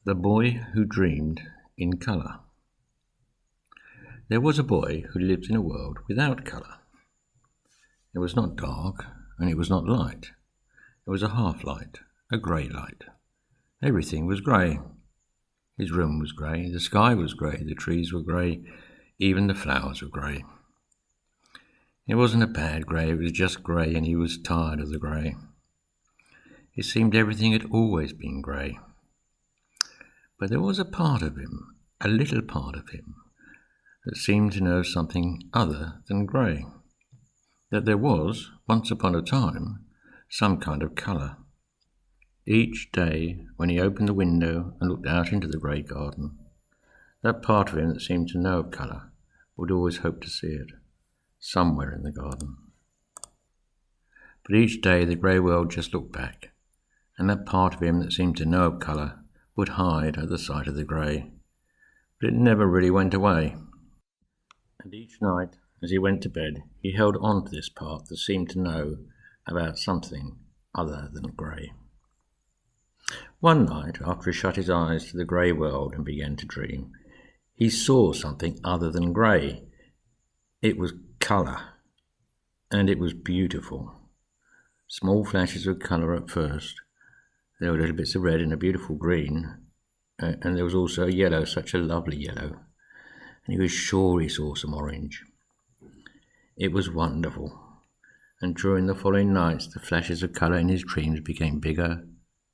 The Boy Who Dreamed in Colour. There was a boy who lived in a world without colour. It was not dark, and it was not light. It was a half-light, a grey light. Everything was grey. His room was grey, the sky was grey, the trees were grey, even the flowers were grey. It wasn't a bad grey, it was just grey, and he was tired of the grey. It seemed everything had always been grey. But there was a part of him, a little part of him, that seemed to know something other than grey. That there was, once upon a time, some kind of colour. Each day, when he opened the window and looked out into the grey garden, that part of him that seemed to know of colour would always hope to see it, somewhere in the garden. But each day the grey world just looked back, and that part of him that seemed to know of colour would hide at the sight of the grey, but it never really went away. And each night, as he went to bed, he held on to this part that seemed to know about something other than grey. One night, after he shut his eyes to the grey world and began to dream, he saw something other than grey. It was colour, and it was beautiful. Small flashes of colour at first. There were little bits of red and a beautiful green, and there was also a yellow, such a lovely yellow, and he was sure he saw some orange. It was wonderful, and during the following nights the flashes of colour in his dreams became bigger,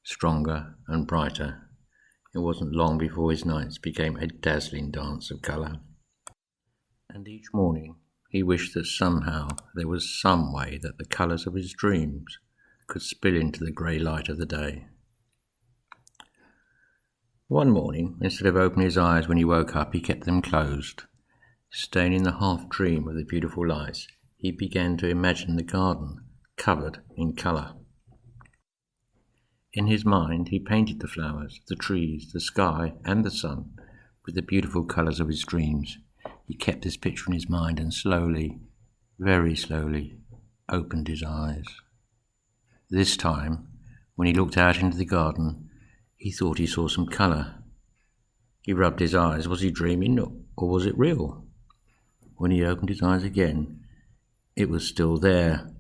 stronger and brighter. It wasn't long before his nights became a dazzling dance of colour. And each morning he wished that somehow there was some way that the colours of his dreams could spill into the grey light of the day. One morning, instead of opening his eyes when he woke up, he kept them closed. Staying in the half-dream of the beautiful lights, he began to imagine the garden covered in colour. In his mind, he painted the flowers, the trees, the sky, and the sun with the beautiful colours of his dreams. He kept this picture in his mind and slowly, very slowly, opened his eyes. This time, when he looked out into the garden, he thought he saw some colour. He rubbed his eyes. Was he dreaming, or was it real? When he opened his eyes again, it was still there.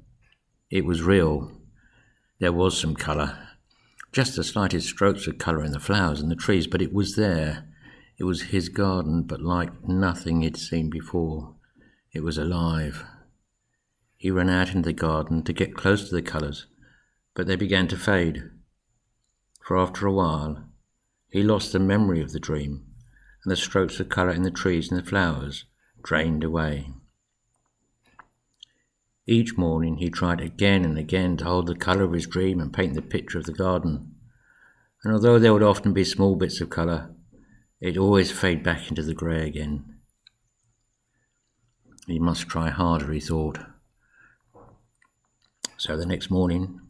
It was real. There was some colour. Just the slightest strokes of colour in the flowers and the trees, but it was there. It was his garden, but like nothing he'd seen before. It was alive. He ran out into the garden to get close to the colours, but they began to fade. For after a while, he lost the memory of the dream, and the strokes of colour in the trees and the flowers drained away. Each morning he tried again and again to hold the colour of his dream and paint the picture of the garden, and although there would often be small bits of colour, it'd always fade back into the grey again. He must try harder, he thought. So the next morning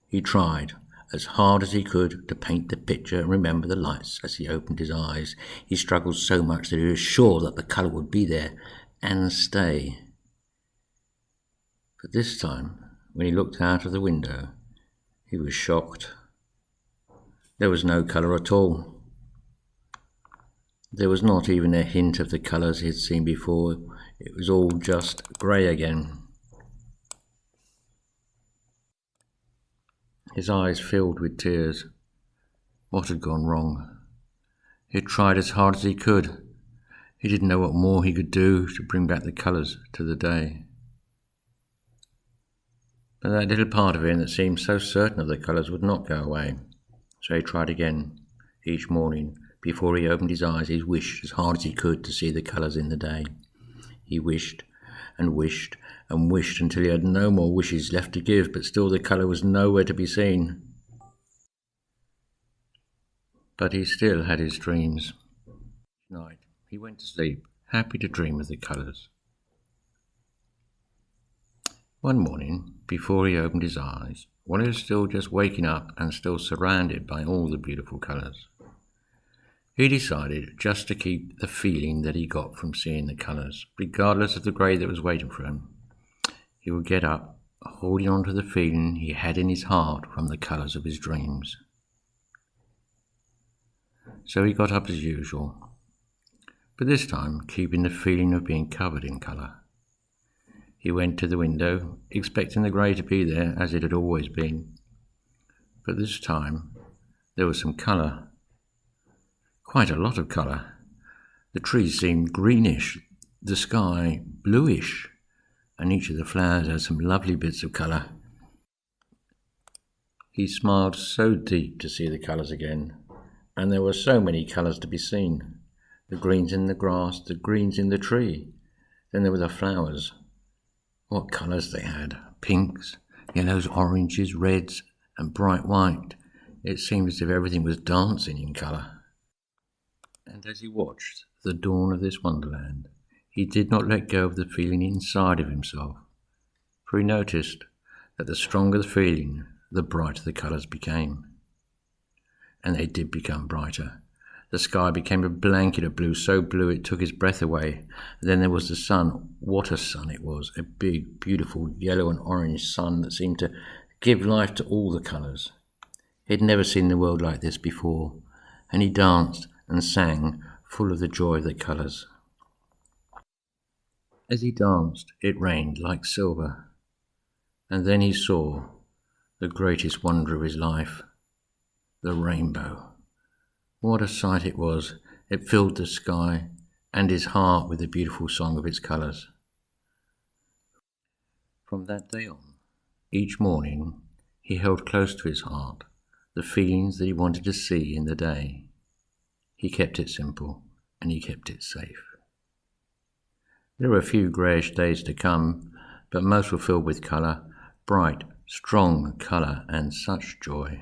he tried as hard as he could to paint the picture and remember the lights as he opened his eyes. He struggled so much that he was sure that the colour would be there and stay. But this time, when he looked out of the window, he was shocked. There was no colour at all. There was not even a hint of the colours he had seen before. It was all just grey again. His eyes filled with tears. What had gone wrong? He had tried as hard as he could. He didn't know what more he could do to bring back the colours to the day. But that little part of him that seemed so certain of the colours would not go away. So he tried again. Each morning, before he opened his eyes, he wished as hard as he could to see the colours in the day. He wished and wished and wished until he had no more wishes left to give, but still the colour was nowhere to be seen. But he still had his dreams. Each night he went to sleep, happy to dream of the colours. One morning, before he opened his eyes, while he was still just waking up and still surrounded by all the beautiful colours, he decided just to keep the feeling that he got from seeing the colours, regardless of the grey that was waiting for him. He would get up, holding on to the feeling he had in his heart from the colours of his dreams. So he got up as usual, but this time keeping the feeling of being covered in colour. He went to the window, expecting the grey to be there as it had always been. But this time there was some colour, quite a lot of colour. The trees seemed greenish, the sky bluish, and each of the flowers had some lovely bits of colour. He smiled so deep to see the colours again, and there were so many colours to be seen. The greens in the grass, the greens in the tree. Then there were the flowers. What colours they had! Pinks, yellows, oranges, reds, and bright white. It seemed as if everything was dancing in colour. And as he watched the dawn of this wonderland, he did not let go of the feeling inside of himself, for he noticed that the stronger the feeling, the brighter the colours became. And they did become brighter. The sky became a blanket of blue, so blue it took his breath away. And then there was the sun. What a sun it was! A big, beautiful yellow and orange sun that seemed to give life to all the colours. He had never seen the world like this before, and he danced and sang, full of the joy of the colours. As he danced, it rained like silver, and then he saw the greatest wonder of his life, the rainbow. What a sight it was! It filled the sky and his heart with the beautiful song of its colours. From that day on, each morning he held close to his heart the feelings that he wanted to see in the day. He kept it simple and he kept it safe. There were a few greyish days to come, but most were filled with colour, bright, strong colour, and such joy.